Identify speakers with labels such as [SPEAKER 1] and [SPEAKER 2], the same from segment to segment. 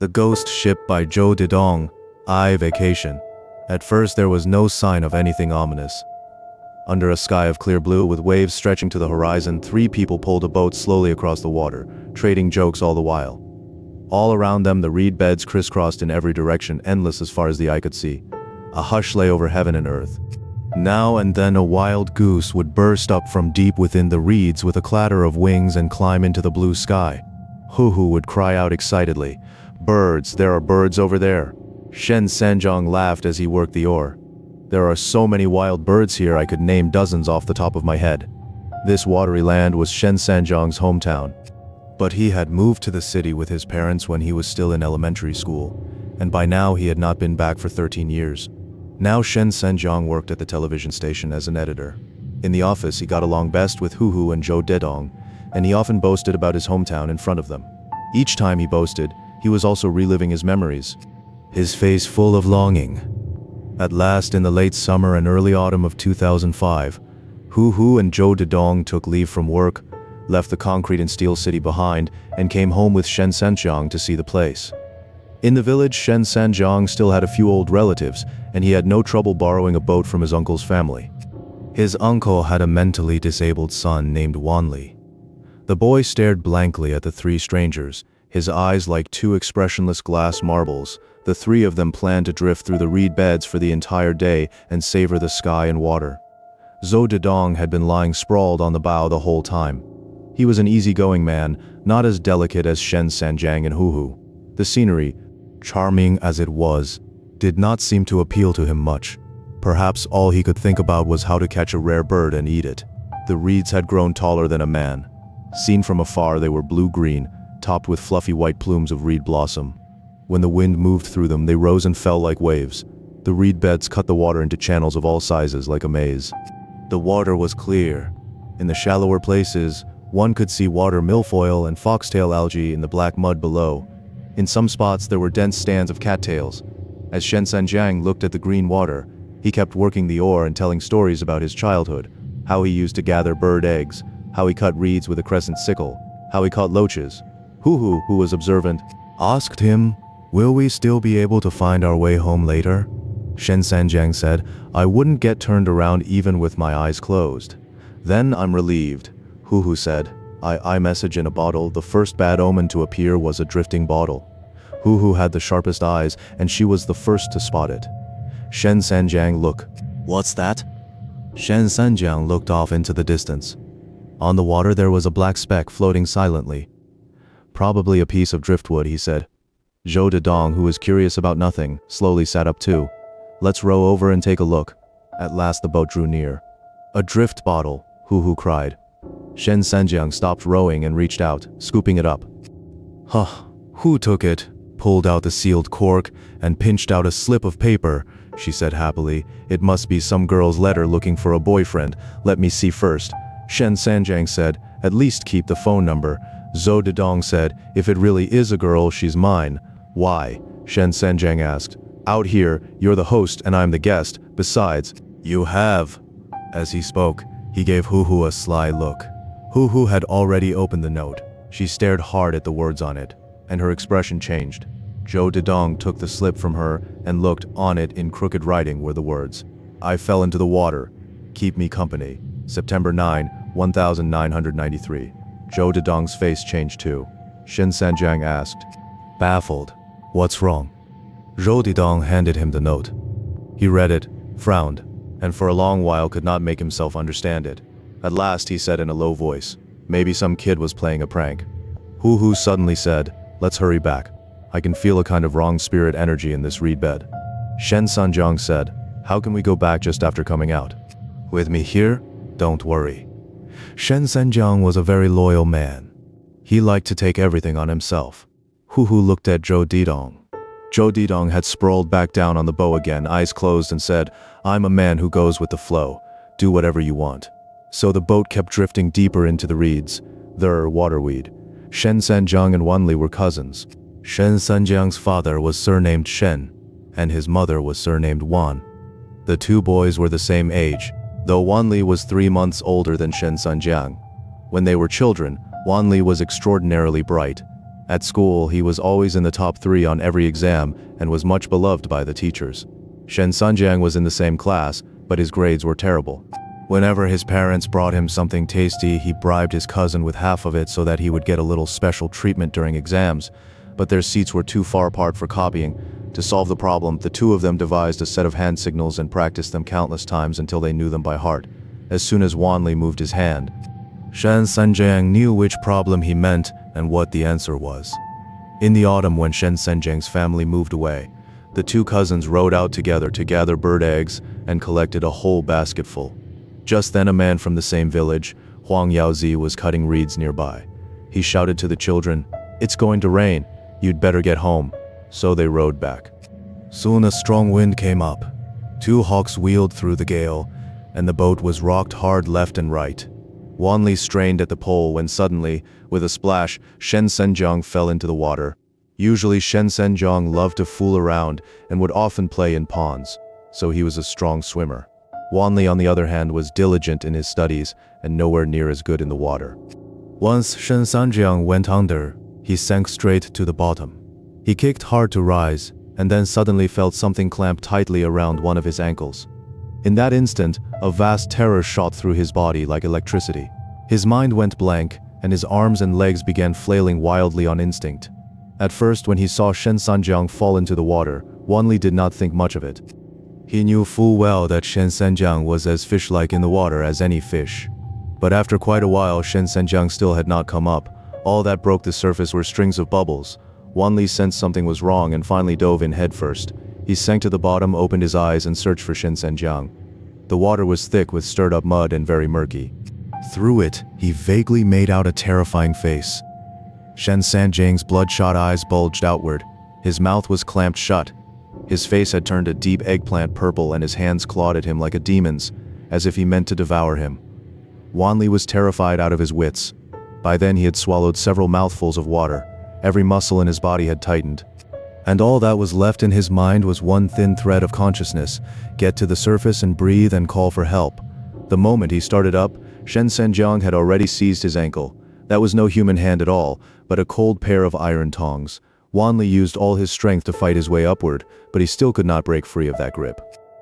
[SPEAKER 1] The Ghost Ship by Zhou Dedong, I Vacation. At first there was no sign of anything ominous. Under a sky of clear blue with waves stretching to the horizon, 3 people pulled a boat slowly across the water, trading jokes all the while. All around them the reed beds crisscrossed in every direction, endless as far as the eye could see. A hush lay over heaven and earth. Now and then a wild goose would burst up from deep within the reeds with a clatter of wings and climb into the blue sky. Hoo-hoo would cry out excitedly, "Birds, there are birds over there." Shen Sanjiang laughed as he worked the oar. "There are so many wild birds here I could name dozens off the top of my head." This watery land was Shen Sanjiang's hometown. But he had moved to the city with his parents when he was still in elementary school, and by now he had not been back for 13 years. Now Shen Sanjiang worked at the television station as an editor. In the office he got along best with Hu and Zhou Dedong, and he often boasted about his hometown in front of them. Each time he boasted, he was also reliving his memories, his face full of longing. At last, in the late summer and early autumn of 2005, Hu and Zhou Dedong took leave from work, left the concrete and steel city behind, and came home with Shen Sanjiang to see the place. In the village, Shen Sanjiang still had a few old relatives, and he had no trouble borrowing a boat from his uncle's family. His uncle had a mentally disabled son named Wanli. The boy stared blankly at the 3 strangers, his eyes like 2 expressionless glass marbles. The 3 of them planned to drift through the reed beds for the entire day and savor the sky and water. Zhou Dedong had been lying sprawled on the bow the whole time. He was an easygoing man, not as delicate as Shen Sanjiang and Hu. The scenery, charming as it was, did not seem to appeal to him much. Perhaps all he could think about was how to catch a rare bird and eat it. The reeds had grown taller than a man. Seen from afar, they were blue-green, topped with fluffy white plumes of reed blossom. When the wind moved through them, they rose and fell like waves. The reed beds cut the water into channels of all sizes like a maze. The water was clear. In the shallower places, one could see water milfoil and foxtail algae in the black mud below. In some spots there were dense stands of cattails. As Shen Sanjiang looked at the green water, he kept working the oar and telling stories about his childhood, how he used to gather bird eggs, how he cut reeds with a crescent sickle, how he caught loaches. Hu, who was observant, asked him, "Will we still be able to find our way home later?" Shen Sanjiang said, "I wouldn't get turned around even with my eyes closed." "Then I'm relieved," Hu said. I message in a bottle. The first bad omen to appear was a drifting bottle. Hu had the sharpest eyes, and she was the first to spot it. Shen Sanjiang, "Look." "What's that?" Shen Sanjiang looked off into the distance. On the water there was a black speck floating silently. "Probably a piece of driftwood," he said. Zhou Dedong, who was curious about nothing, slowly sat up too. "Let's row over and take a look." At last the boat drew near. "A drift bottle," Hu cried. Shen Sanjiang stopped rowing and reached out, scooping it up. Hu took it, pulled out the sealed cork, and pinched out a slip of paper. She said happily, "It must be some girl's letter looking for a boyfriend. Let me see first." Shen Sanjiang said, "At least keep the phone number." Zhou Dedong said, "If it really is a girl, she's mine." "Why?" Shen Sanjiang asked. "Out here, you're the host and I'm the guest. Besides, you have." As he spoke, he gave Hu a sly look. Hu had already opened the note. She stared hard at the words on it, and her expression changed. Zhou Dedong took the slip from her and looked. On it in crooked writing were the words, "I fell into the water. Keep me company. September 9, 1993. Zhou Dedong's face changed too. Shen Sanjiang asked, baffled, "What's wrong?" Zhou Dedong handed him the note. He read it, frowned, and for a long while could not make himself understand it. At last he said in a low voice, "Maybe some kid was playing a prank." Hu suddenly said, "Let's hurry back. I can feel a kind of wrong spirit energy in this reed bed." Shen Sanjiang said, "How can we go back just after coming out?" "With me here? Don't worry." Shen Sanjiang was a very loyal man. He liked to take everything on himself. Hu looked at Zhou Dedong. Zhou Dedong had sprawled back down on the bow again, eyes closed, and said, "I'm a man who goes with the flow. Do whatever you want." So the boat kept drifting deeper into the reeds. They're waterweed. Shen Sanjiang and Wanli were cousins. Shen Sanjiang's father was surnamed Shen, and his mother was surnamed Wan. The 2 boys were the same age, though Wanli was 3 months older than Shen Sanjiang. When they were children, Wanli was extraordinarily bright, At school, he was always in the top 3 on every exam and was much beloved by the teachers. Shen Sanjiang was in the same class, but his grades were terrible. Whenever his parents brought him something tasty, he bribed his cousin with half of it so that he would get a little special treatment during exams, but their seats were too far apart for copying. To solve the problem, the two of them devised a set of hand signals and practiced them countless times until they knew them by heart. As soon as Wanli moved his hand, Shen Sanjiang knew which problem he meant and what the answer was. In the autumn, when Shen Sanjiang's family moved away, the two cousins rode out together to gather bird eggs and collected a whole basketful. Just then a man from the same village, Huang Yaozi, was cutting reeds nearby. He shouted to the children, "It's going to rain, you'd better get home." So they rowed back. Soon a strong wind came up. 2 hawks wheeled through the gale, and the boat was rocked hard left and right. Wanli strained at the pole when suddenly, with a splash, Shen Sanjiang fell into the water. Usually Shen Sanjiang loved to fool around and would often play in ponds, so he was a strong swimmer. Wanli, on the other hand, was diligent in his studies and nowhere near as good in the water. Once Shen Sanjiang went under, he sank straight to the bottom. He kicked hard to rise, and then suddenly felt something clamp tightly around one of his ankles. In that instant, a vast terror shot through his body like electricity. His mind went blank, and his arms and legs began flailing wildly on instinct. At first, when he saw Shen Sanjiang fall into the water, Wanli did not think much of it. He knew full well that Shen Sanjiang was as fish-like in the water as any fish. But after quite a while, Shen Sanjiang still had not come up. All that broke the surface were strings of bubbles. Wanli sensed something was wrong and finally dove in headfirst. He sank to the bottom, opened his eyes, and searched for Shen Sanjiang. The water was thick with stirred-up mud and very murky. Through it, he vaguely made out a terrifying face. Shen Sanjiang's bloodshot eyes bulged outward. His mouth was clamped shut. His face had turned a deep eggplant purple and his hands clawed at him like a demon's, as if he meant to devour him. Wanli was terrified out of his wits. By then he had swallowed several mouthfuls of water. Every muscle in his body had tightened. And all that was left in his mind was one thin thread of consciousness: get to the surface and breathe and call for help. The moment he started up, Shen Sanjiang had already seized his ankle. That was no human hand at all, but a cold pair of iron tongs. Wanli used all his strength to fight his way upward, but he still could not break free of that grip.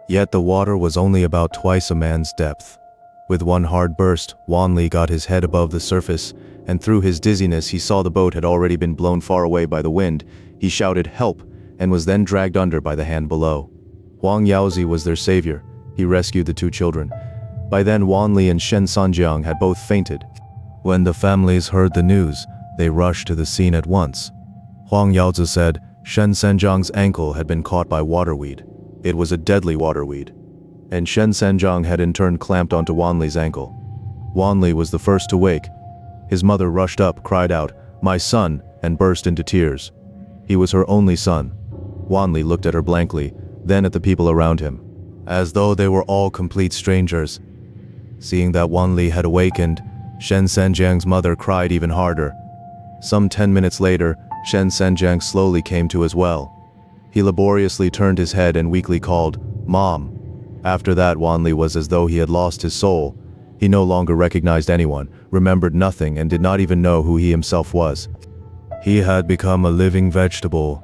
[SPEAKER 1] Yet the water was only about twice a man's depth. With one hard burst, Wanli got his head above the surface, and through his dizziness he saw the boat had already been blown far away by the wind. He shouted, "Help!" and was then dragged under by the hand below. Huang Yaozi was their savior. He rescued the two children. By then Wanli and Shen Sanjiang had both fainted. When the families heard the news, they rushed to the scene at once. Huang Yaozi said Shen Sanjiang's ankle had been caught by waterweed. It was a deadly waterweed. And Shen Sanjiang had in turn clamped onto Wanli's ankle. Wanli was the first to wake. His mother rushed up, cried out, "My son," and burst into tears. He was her only son. Wanli looked at her blankly, then at the people around him, as though they were all complete strangers. Seeing that Wanli had awakened, Shen Sanjiang's mother cried even harder. Some 10 minutes later, Shen Sanjiang slowly came to as well. He laboriously turned his head and weakly called, "Mom." After that, Wanli was as though he had lost his soul. He no longer recognized anyone, remembered nothing, and did not even know who he himself was. He had become a living vegetable.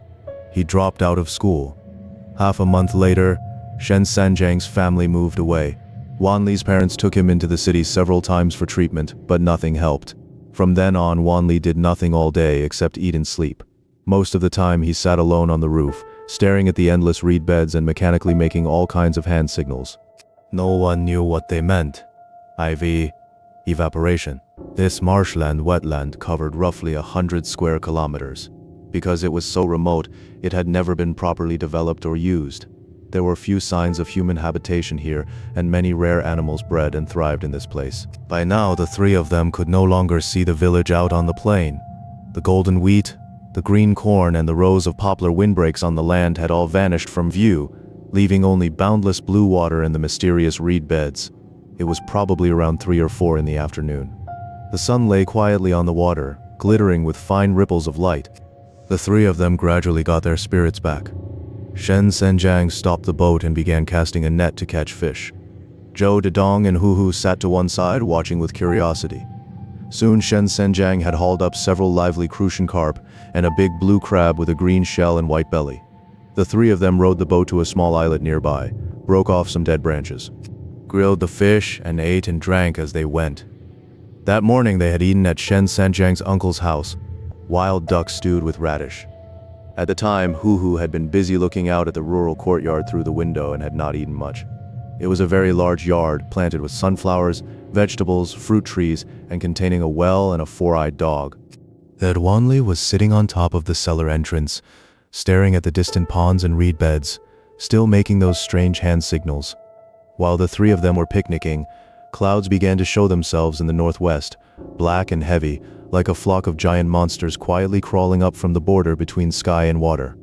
[SPEAKER 1] He dropped out of school. Half a month later, Shen Sanjiang's family moved away. Wanli's parents took him into the city several times for treatment, but nothing helped. From then on, Wanli did nothing all day except eat and sleep. Most of the time he sat alone on the roof, staring at the endless reed beds and mechanically making all kinds of hand signals. No one knew what they meant. IV, evaporation. This marshland wetland covered roughly 100 square kilometers. Because it was so remote, it had never been properly developed or used. There were few signs of human habitation here, and many rare animals bred and thrived in this place. By now, the three of them could no longer see the village out on the plain. The golden wheat, the green corn, and the rows of poplar windbreaks on the land had all vanished from view, leaving only boundless blue water and the mysterious reed beds. It was probably around 3 or 4 in the afternoon. The sun lay quietly on the water, glittering with fine ripples of light. The three of them gradually got their spirits back. Shen Sanjiang stopped the boat and began casting a net to catch fish. Zhou Dedong and Hu sat to one side, watching with curiosity. Soon Shen Senjiang had hauled up several lively crucian carp and a big blue crab with a green shell and white belly. The three of them rowed the boat to a small islet nearby, broke off some dead branches, grilled the fish, and ate and drank as they went. That morning they had eaten at Shen Senjiang's uncle's house, wild duck stewed with radish. At the time, Hu had been busy looking out at the rural courtyard through the window and had not eaten much. It was a very large yard, planted with sunflowers, vegetables, fruit trees, and containing a well and a four-eyed dog. That Wanli was sitting on top of the cellar entrance, staring at the distant ponds and reed beds, still making those strange hand signals. While the three of them were picnicking, clouds began to show themselves in the northwest, black and heavy, like a flock of giant monsters quietly crawling up from the border between sky and water.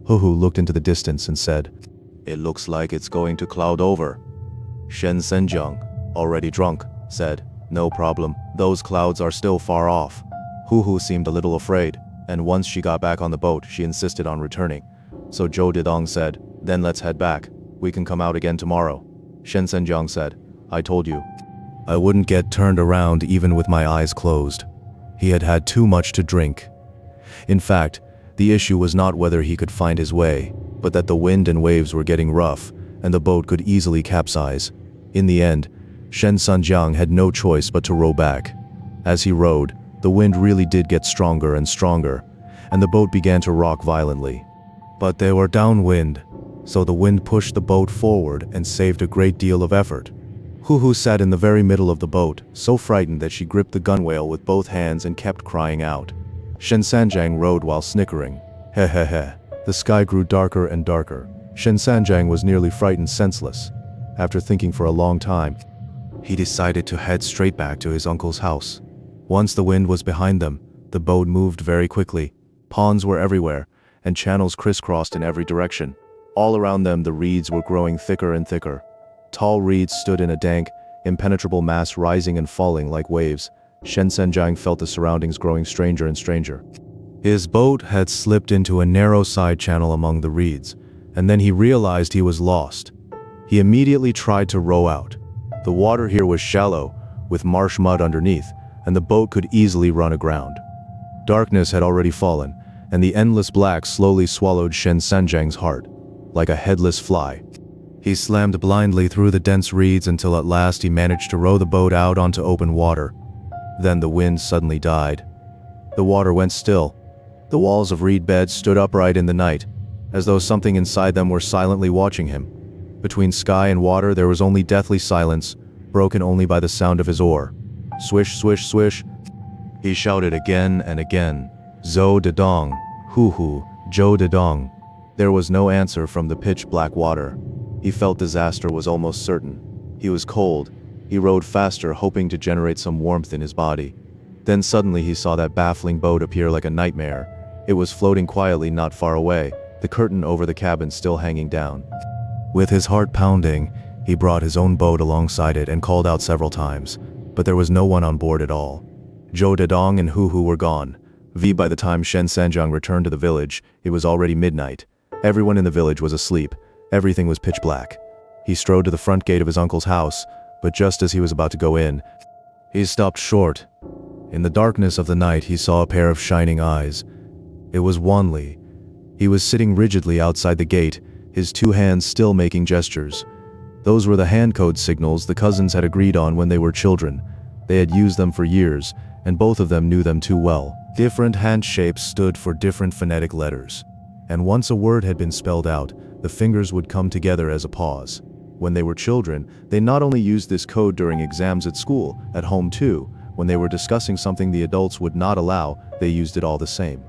[SPEAKER 1] Hu looked into the distance and said, "It looks like it's going to cloud over." Shen Senjiang, already drunk, said, "No problem, those clouds are still far off." Hu seemed a little afraid, and once she got back on the boat, she insisted on returning. So Zhou Dedong said, "Then let's head back. We can come out again tomorrow." Shen Senjiang said, "I told you. I wouldn't get turned around even with my eyes closed." He had had too much to drink. In fact, the issue was not whether he could find his way, but that the wind and waves were getting rough, and the boat could easily capsize. In the end, Shen Senjiang had no choice but to row back. As he rowed, the wind really did get stronger and stronger, and the boat began to rock violently. But they were downwind, so the wind pushed the boat forward and saved a great deal of effort. Hu sat in the very middle of the boat, so frightened that she gripped the gunwale with both hands and kept crying out. Shen Senjiang rowed while snickering. He. The sky grew darker and darker. Shen Senjiang was nearly frightened senseless. After thinking for a long time, he decided to head straight back to his uncle's house. Once the wind was behind them, the boat moved very quickly. Ponds were everywhere, and channels crisscrossed in every direction. All around them, the reeds were growing thicker and thicker. Tall reeds stood in a dank, impenetrable mass, rising and falling like waves. Shen Senjiang felt the surroundings growing stranger and stranger. His boat had slipped into a narrow side channel among the reeds, and then he realized he was lost. He immediately tried to row out. The water here was shallow, with marsh mud underneath, and the boat could easily run aground. Darkness had already fallen, and the endless black slowly swallowed Shen Senjiang's heart, like a headless fly. He slammed blindly through the dense reeds until at last he managed to row the boat out onto open water. Then the wind suddenly died. The water went still. The walls of reed beds stood upright in the night, as though something inside them were silently watching him. Between sky and water there was only deathly silence, broken only by the sound of his oar. Swish, swish, swish. He shouted again and again, "Zhou Dedong, Hu, Zhou Dedong." There was no answer from the pitch-black water. He felt disaster was almost certain. He was cold. He rowed faster, hoping to generate some warmth in his body. Then suddenly he saw that baffling boat appear like a nightmare. It was floating quietly not far away, the curtain over the cabin still hanging down. With his heart pounding, he brought his own boat alongside it and called out several times, but there was no one on board at all. Zhou Dedong and Hu were gone. By the time Shen Senjiang returned to the village, it was already midnight. Everyone in the village was asleep. Everything was pitch black. He strode to the front gate of his uncle's house, but just as he was about to go in, he stopped short. In the darkness of the night, he saw a pair of shining eyes. It was Wanli. He was sitting rigidly outside the gate, his two hands still making gestures. Those were the hand code signals the cousins had agreed on when they were children. They had used them for years, and both of them knew them too well. Different hand shapes stood for different phonetic letters. And once a word had been spelled out, the fingers would come together as a pause. When they were children, they not only used this code during exams at school, at home too. When they were discussing something the adults would not allow, they used it all the same.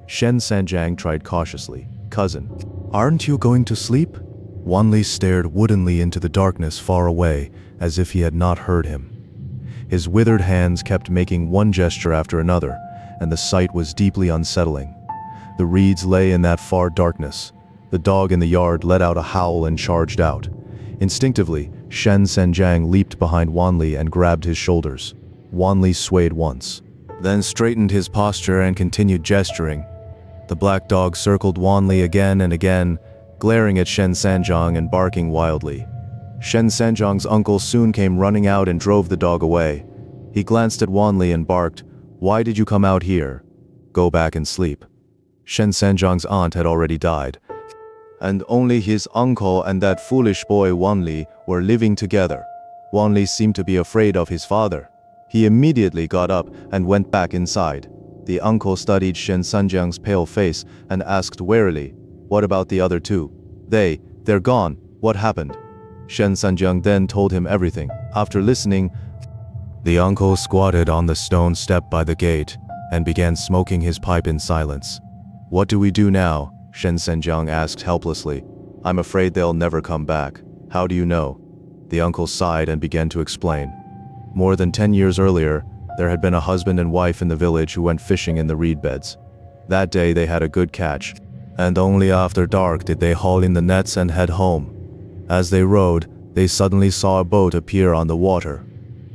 [SPEAKER 1] Shen Senjiang tried cautiously. "Cousin, aren't you going to sleep?" Wanli stared woodenly into the darkness far away, as if he had not heard him. His withered hands kept making one gesture after another, and the sight was deeply unsettling. The reeds lay in that far darkness. The dog in the yard let out a howl and charged out. Instinctively, Shen Senjiang leaped behind Wanli and grabbed his shoulders. Wanli swayed once, then straightened his posture and continued gesturing. The black dog circled Wanli again and again, glaring at Shen Senjiang and barking wildly. Shen Senjiang's uncle soon came running out and drove the dog away. He glanced at Wanli and barked, "Why did you come out here? Go back and sleep." Shen Sanjiang's aunt had already died, and only his uncle and that foolish boy Wanli were living together. Wanli seemed to be afraid of his father. He immediately got up and went back inside. The uncle studied Shen Sanjiang's pale face and asked warily, "What about the other two? They're gone. What happened?" Shen Sanjiang then told him everything. After listening, the uncle squatted on the stone step by the gate and began smoking his pipe in silence. "What do we do now?" Shen Sanjiang asked helplessly. "I'm afraid they'll never come back." "How do you know?" The uncle sighed and began to explain. More than 10 years earlier, there had been a husband and wife in the village who went fishing in the reed beds. That day they had a good catch, and only after dark did they haul in the nets and head home. As they rowed, they suddenly saw a boat appear on the water.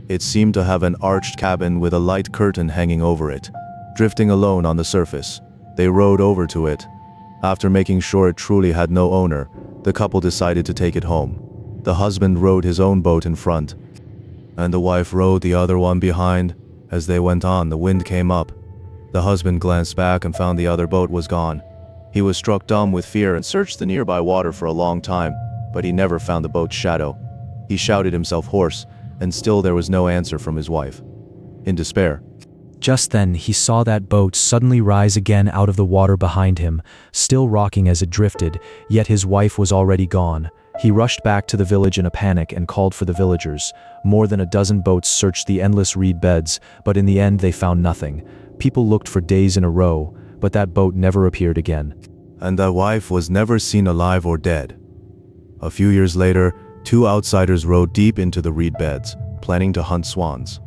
[SPEAKER 1] It seemed to have an arched cabin with a light curtain hanging over it, drifting alone on the surface. They rowed over to it. After making sure it truly had no owner, the couple decided to take it home. The husband rowed his own boat in front, and the wife rowed the other one behind. As they went on, the wind came up. The husband glanced back and found the other boat was gone. He was struck dumb with fear and searched the nearby water for a long time, but he never found the boat's shadow. He shouted himself hoarse, and still there was no answer from his wife. In despair,
[SPEAKER 2] just then he saw that boat suddenly rise again out of the water behind him, still rocking as it drifted, yet his wife was already gone. He rushed back to the village in a panic and called for the villagers. More than a dozen boats searched the endless reed beds, but in the end they found nothing. People looked for days in a row, but that boat never appeared again.
[SPEAKER 1] And the wife was never seen alive or dead. A few years later, two outsiders rowed deep into the reed beds, planning to hunt swans.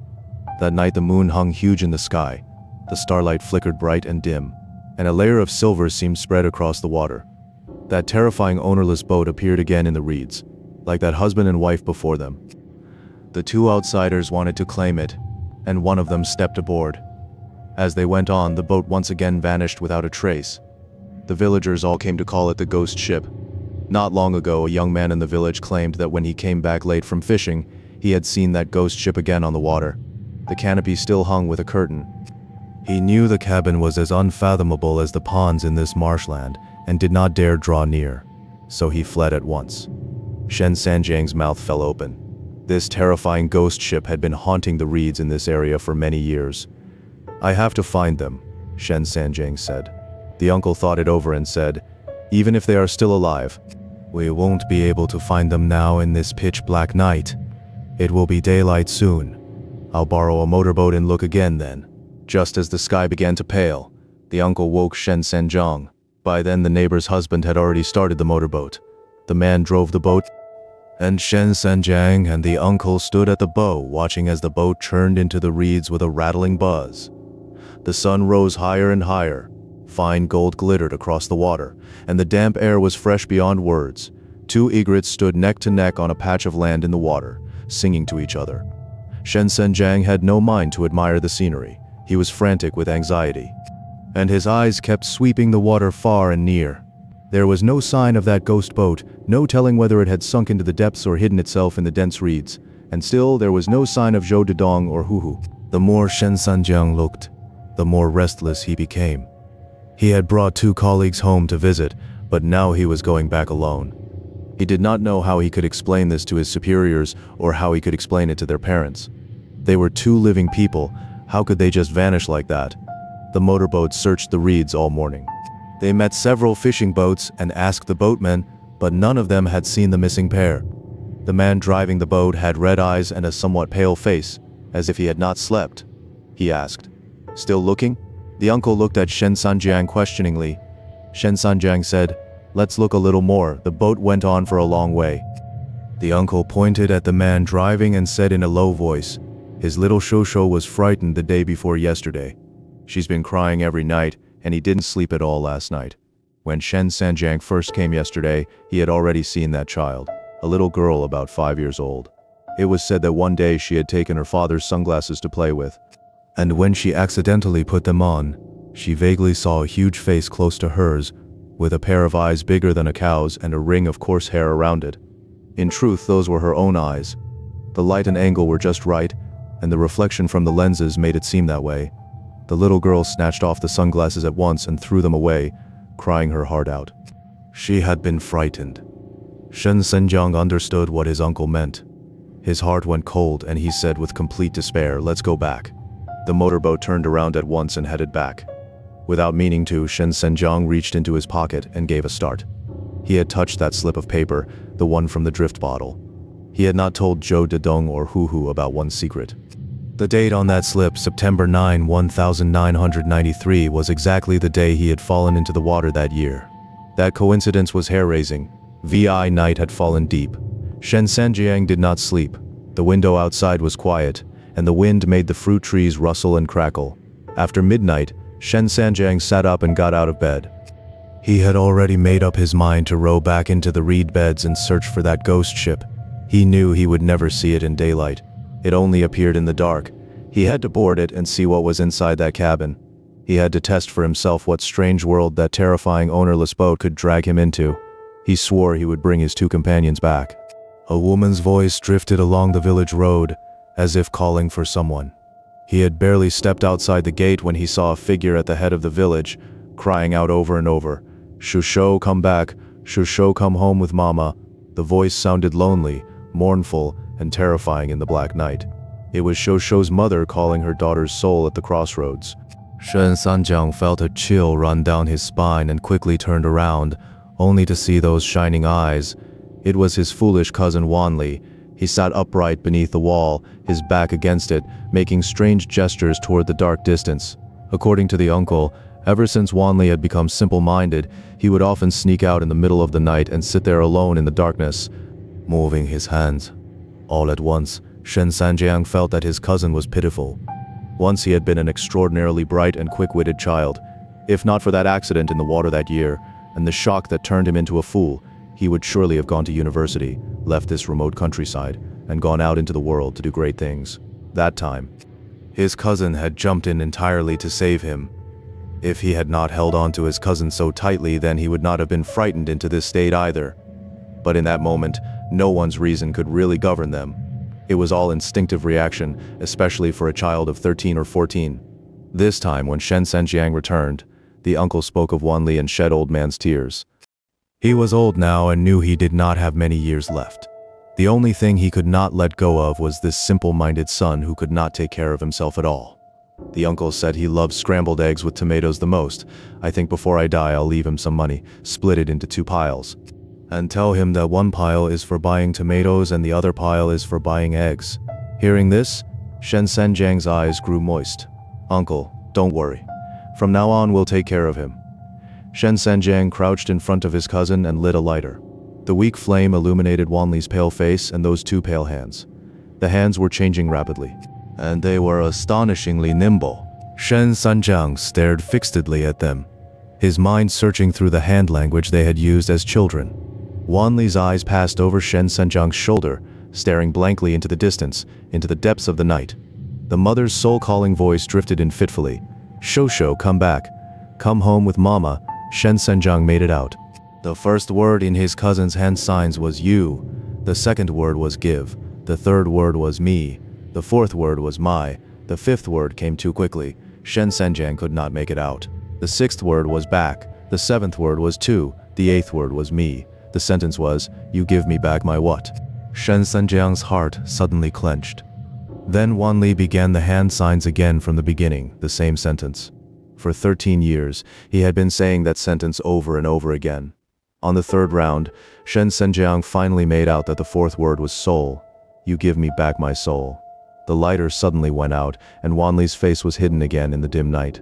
[SPEAKER 1] That night the moon hung huge in the sky. The starlight flickered bright and dim, and a layer of silver seemed spread across the water. That terrifying ownerless boat appeared again in the reeds, like that husband and wife before them. The two outsiders wanted to claim it, and one of them stepped aboard. As they went on, the boat once again vanished without a trace. The villagers all came to call it the ghost ship. Not long ago, a young man in the village claimed that when he came back late from fishing, he had seen that ghost ship again on the water. The canopy still hung with a curtain. He knew the cabin was as unfathomable as the ponds in this marshland, and did not dare draw near, so he fled at once. Shen Sanjiang's mouth fell open. This terrifying ghost ship had been haunting the reeds in this area for many years. "I have to find them," Shen Sanjiang said. The uncle thought it over and said, "Even if they are still alive, we won't be able to find them now in this pitch-black night. It will be daylight soon. I'll borrow a motorboat and look again then." Just as the sky began to pale, the uncle woke Shen Sanjiang. By then the neighbor's husband had already started the motorboat. The man drove the boat, and Shen Sanjiang and the uncle stood at the bow, watching as the boat churned into the reeds with a rattling buzz. The sun rose higher and higher. Fine gold glittered across the water, and the damp air was fresh beyond words. Two egrets stood neck to neck on a patch of land in the water, singing to each other. Shen Sanjiang had no mind to admire the scenery. He was frantic with anxiety, and his eyes kept sweeping the water far and near. There was no sign of that ghost boat, no telling whether it had sunk into the depths or hidden itself in the dense reeds, and still there was no sign of Zhou Dedong or Hu. The more Shen Sanjiang looked, the more restless he became. He had brought two colleagues home to visit, but now he was going back alone. He did not know how he could explain this to his superiors or how he could explain it to their parents. They were two living people. How could they just vanish like that? The motorboat searched the reeds all morning. They met several fishing boats and asked the boatmen, but none of them had seen the missing pair. The man driving the boat had red eyes and a somewhat pale face, as if he had not slept. He asked, "Still looking?" The uncle looked at Shen Sanjiang questioningly. Shen Sanjiang said, "Let's look a little more." The boat went on for a long way. The uncle pointed at the man driving and said in a low voice, "His little Shosho was frightened the day before yesterday. She's been crying every night, and he didn't sleep at all last night." When Shen Sanjiang first came yesterday, he had already seen that child, a little girl about 5 years old. It was said that one day she had taken her father's sunglasses to play with, and when she accidentally put them on, she vaguely saw a huge face close to hers, with a pair of eyes bigger than a cow's and a ring of coarse hair around it. In truth, those were her own eyes. The light and angle were just right, and the reflection from the lenses made it seem that way. The little girl snatched off the sunglasses at once and threw them away, crying her heart out. She had been frightened. Shen Senjiang understood what his uncle meant. His heart went cold and he said with complete despair, "Let's go back." The motorboat turned around at once and headed back. Without meaning to, Shen Senjiang reached into his pocket and gave a start. He had touched that slip of paper, the one from the drift bottle. He had not told Zhou Dedong or Hu about one secret. The date on that slip, September 9, 1993, was exactly the day he had fallen into the water that year. That coincidence was hair-raising. VI night had fallen deep. Shen Sanjiang did not sleep. The window outside was quiet, and the wind made the fruit trees rustle and crackle. After midnight, Shen Sanjiang sat up and got out of bed. He had already made up his mind to row back into the reed beds and search for that ghost ship. He knew he would never see it in daylight. It only appeared in the dark. He had to board it and see what was inside that cabin. He had to test for himself what strange world that terrifying ownerless boat could drag him into. He swore he would bring his two companions back. A woman's voice drifted along the village road, as if calling for someone. He had barely stepped outside the gate when he saw a figure at the head of the village, crying out over and over, "Shusho, come back! Shusho, come home with Mama!" The voice sounded lonely, mournful, and terrifying in the black night. It was Shusho's mother calling her daughter's soul at the crossroads. Shen Sanjiang felt a chill run down his spine and quickly turned around, only to see those shining eyes. It was his foolish cousin Wanli. He sat upright beneath the wall, his back against it, making strange gestures toward the dark distance. According to the uncle, ever since Wanli had become simple-minded, he would often sneak out in the middle of the night and sit there alone in the darkness, moving his hands. All at once, Shen Sanjiang felt that his cousin was pitiful. Once he had been an extraordinarily bright and quick-witted child. If not for that accident in the water that year, and the shock that turned him into a fool, he would surely have gone to university, left this remote countryside, and gone out into the world to do great things. That time, his cousin had jumped in entirely to save him. If he had not held on to his cousin so tightly, then he would not have been frightened into this state either. But in that moment, no one's reason could really govern them. It was all instinctive reaction, especially for a child of 13 or 14. This time, when Shen Sanjiang returned, the uncle spoke of Wanli and shed old man's tears. He was old now and knew he did not have many years left. The only thing he could not let go of was this simple-minded son who could not take care of himself at all. The uncle said he loved scrambled eggs with tomatoes the most. "I think before I die I'll leave him some money, split it into 2 piles. And tell him that one pile is for buying tomatoes and the other pile is for buying eggs." Hearing this, Shen Sanjiang's eyes grew moist. "Uncle, don't worry. From now on we'll take care of him." Shen Sanjiang crouched in front of his cousin and lit a lighter. The weak flame illuminated Wanli's pale face and those 2 pale hands. The hands were changing rapidly, and they were astonishingly nimble. Shen Sanjiang stared fixedly at them, his mind searching through the hand language they had used as children. Wanli's eyes passed over Shen Sanjiang's shoulder, staring blankly into the distance, into the depths of the night. The mother's soul-calling voice drifted in fitfully. "Shosho, come back. Come home with Mama." Shen Sanjiang made it out. The first word in his cousin's hand signs was "you." The second word was "give." The third word was "me." The fourth word was "my." The fifth word came too quickly. Shen Sanjiang could not make it out. The sixth word was "back." The seventh word was "to." The eighth word was "me." The sentence was, "You give me back my what?" Shen Sanjiang's heart suddenly clenched. Then Wanli began the hand signs again from the beginning, the same sentence. For 13 years, he had been saying that sentence over and over again. On the third round, Shen Sanjiang finally made out that the fourth word was soul. "You give me back my soul." The lighter suddenly went out, and Wanli's face was hidden again in the dim night.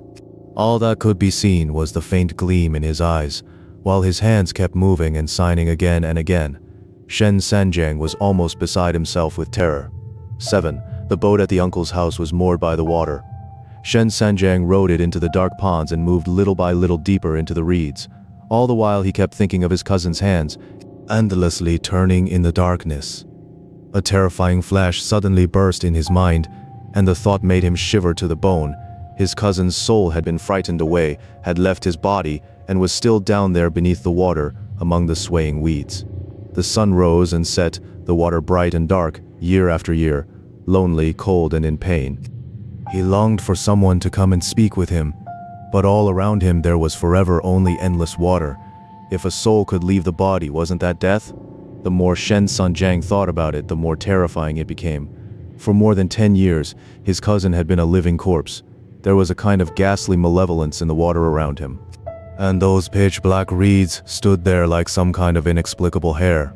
[SPEAKER 1] All that could be seen was the faint gleam in his eyes, while his hands kept moving and signing again and again. Shen Sanjiang was almost beside himself with terror. 7. The boat at the uncle's house was moored by the water. Shen Sanjiang rowed it into the dark ponds and moved little by little deeper into the reeds. All the while he kept thinking of his cousin's hands, endlessly turning in the darkness. A terrifying flash suddenly burst in his mind, and the thought made him shiver to the bone. His cousin's soul had been frightened away, had left his body, and was still down there beneath the water, among the swaying weeds. The sun rose and set, the water bright and dark, year after year. lonely, cold, and in pain. He longed for someone to come and speak with him, but all around him there was forever only endless water. If a soul could leave the body, wasn't that death? The more Shen Sanjiang thought about it, the more terrifying it became. For more than 10 years, his cousin had been a living corpse. There was a kind of ghastly malevolence in the water around him. And those pitch-black reeds stood there like some kind of inexplicable hair.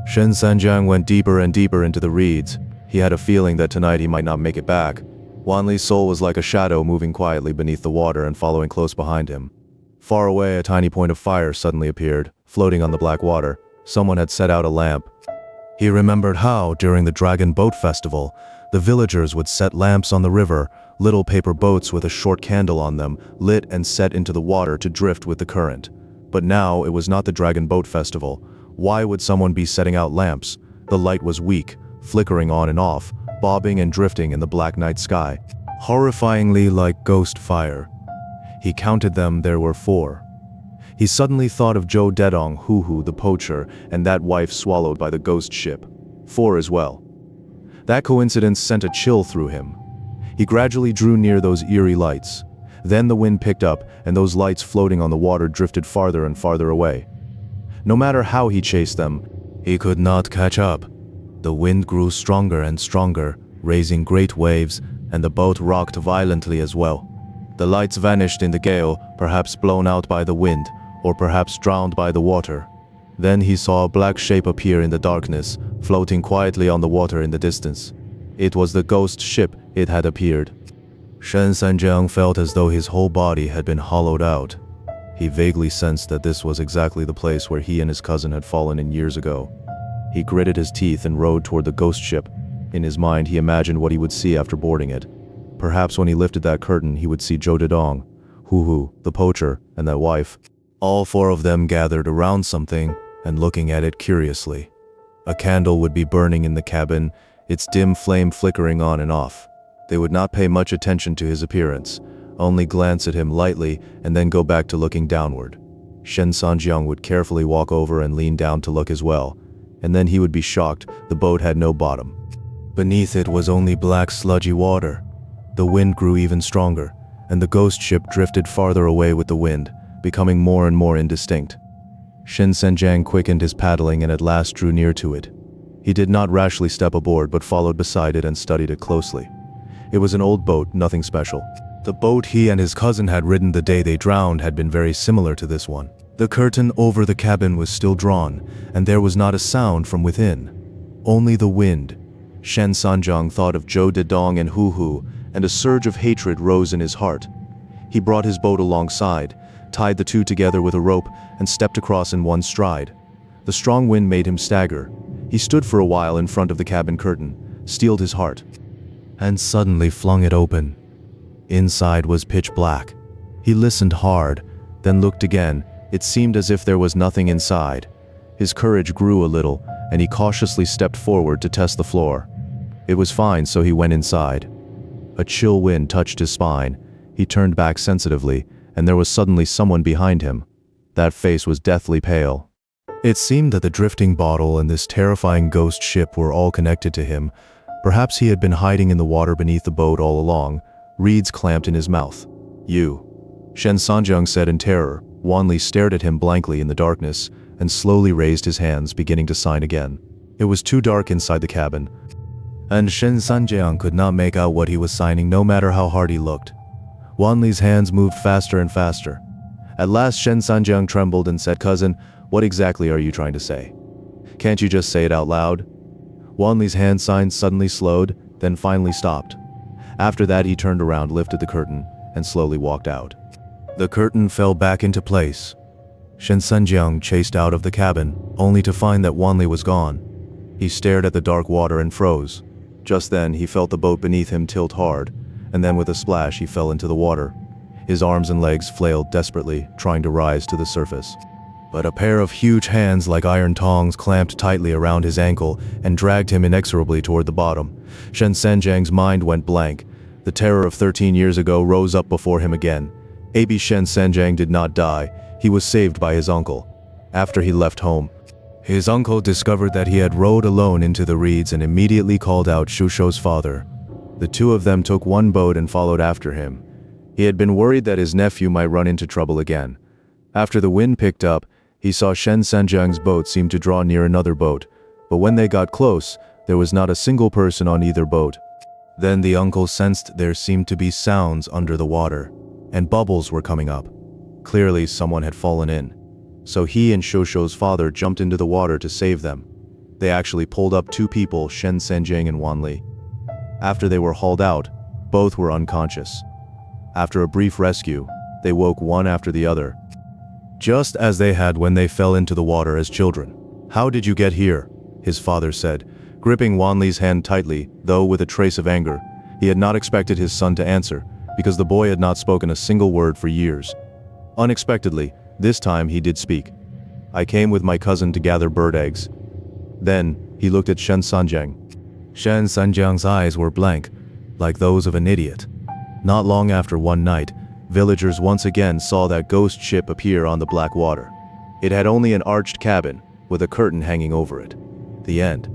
[SPEAKER 1] Shen Sanjiang went deeper and deeper into the reeds. He had a feeling that tonight he might not make it back. Wan Li's soul was like a shadow moving quietly beneath the water and following close behind him. Far away, a tiny point of fire suddenly appeared, floating on the black water. Someone had set out a lamp. He remembered how, during the Dragon Boat Festival, the villagers would set lamps on the river, little paper boats with a short candle on them, lit and set into the water to drift with the current. But now it was not the Dragon Boat Festival. Why would someone be setting out lamps? The light was weak, flickering on and off, bobbing and drifting in the black night sky, horrifyingly like ghost fire. He counted them, there were 4. He suddenly thought of Zhou Dedong, Hu the poacher, and that wife swallowed by the ghost ship. 4 as well. That coincidence sent a chill through him. He gradually drew near those eerie lights. Then the wind picked up, and those lights floating on the water drifted farther and farther away. No matter how he chased them, he could not catch up. The wind grew stronger and stronger, raising great waves, and the boat rocked violently as well. The lights vanished in the gale, perhaps blown out by the wind, or perhaps drowned by the water. Then he saw a black shape appear in the darkness, floating quietly on the water in the distance. It was the ghost ship. It had appeared. Shen Sanjiang felt as though his whole body had been hollowed out. He vaguely sensed that this was exactly the place where he and his cousin had fallen in years ago. He gritted his teeth and rowed toward the ghost ship. In his mind, he imagined what he would see after boarding it. Perhaps when he lifted that curtain, he would see Zhou Dedong, Hu the poacher, and that wife. All 4 of them gathered around something and looking at it curiously. A candle would be burning in the cabin, its dim flame flickering on and off. They would not pay much attention to his appearance, only glance at him lightly and then go back to looking downward. Shen Sanjiang would carefully walk over and lean down to look as well, and then he would be shocked. The boat had no bottom. Beneath it was only black sludgy water. The wind grew even stronger, and the ghost ship drifted farther away with the wind, becoming more and more indistinct. Shen Sanjiang quickened his paddling and at last drew near to it. He did not rashly step aboard but followed beside it and studied it closely. It was an old boat, nothing special. The boat he and his cousin had ridden the day they drowned had been very similar to this one. The curtain over the cabin was still drawn, and there was not a sound from within. Only the wind. Shen Sanjiang thought of Zhou Dedong and Hu, and a surge of hatred rose in his heart. He brought his boat alongside, tied the 2 together with a rope, and stepped across in one stride. The strong wind made him stagger. He stood for a while in front of the cabin curtain, steeled his heart, and suddenly flung it open. Inside was pitch black. He listened hard, then looked again. It seemed as if there was nothing inside. His courage grew a little, and he cautiously stepped forward to test the floor. It was fine, so he went inside. A chill wind touched his spine. He turned back sensitively, and there was suddenly someone behind him. That face was deathly pale. It seemed that the drifting bottle and this terrifying ghost ship were all connected to him. Perhaps he had been hiding in the water beneath the boat all along, reeds clamped in his mouth. "You," Shen Sanjiang said in terror. Wan Li stared at him blankly in the darkness and slowly raised his hands, beginning to sign again. It was too dark inside the cabin, and Shen Sanjiang could not make out what he was signing no matter how hard he looked. Wan Li's hands moved faster and faster. At last Shen Sanjiang trembled and said, "Cousin, what exactly are you trying to say? Can't you just say it out loud?" Wan Li's hand signs suddenly slowed, then finally stopped. After that he turned around, lifted the curtain, and slowly walked out. The curtain fell back into place. Shen Sanjiang chased out of the cabin, only to find that Wan Li was gone. He stared at the dark water and froze. Just then he felt the boat beneath him tilt hard, and then with a splash he fell into the water. His arms and legs flailed desperately, trying to rise to the surface. But a pair of huge hands like iron tongs clamped tightly around his ankle and dragged him inexorably toward the bottom. Shen Sanjiang's mind went blank. The terror of 13 years ago rose up before him again. Shen Sanjiang did not die. He was saved by his uncle. After he left home, His uncle discovered that he had rowed alone into the reeds and immediately called out Shusho's father. The two of them took one boat and followed after him. He had been worried that his nephew might run into trouble again. After the wind picked up, he saw Shen Sanjiang's boat seem to draw near another boat, but when they got close, there was not a single person on either boat. Then the uncle sensed there seemed to be sounds under the water, and bubbles were coming up. Clearly someone had fallen in. So he and Shusho's father jumped into the water to save them. They actually pulled up two people, Shen Sanjiang and Wan Li. After they were hauled out, both were unconscious. After a brief rescue, they woke one after the other, just as they had when they fell into the water as children. "How did you get here?" his father said, gripping Wan Li's hand tightly, though with a trace of anger. He had not expected his son to answer, because the boy had not spoken a single word for years. Unexpectedly, this time he did speak. "I came with my cousin to gather bird eggs." Then, he looked at Shen Sanjiang. Shen Sanjiang's eyes were blank, like those of an idiot. Not long after one night, villagers once again saw that ghost ship appear on the black water. It had only an arched cabin, with a curtain hanging over it. The end.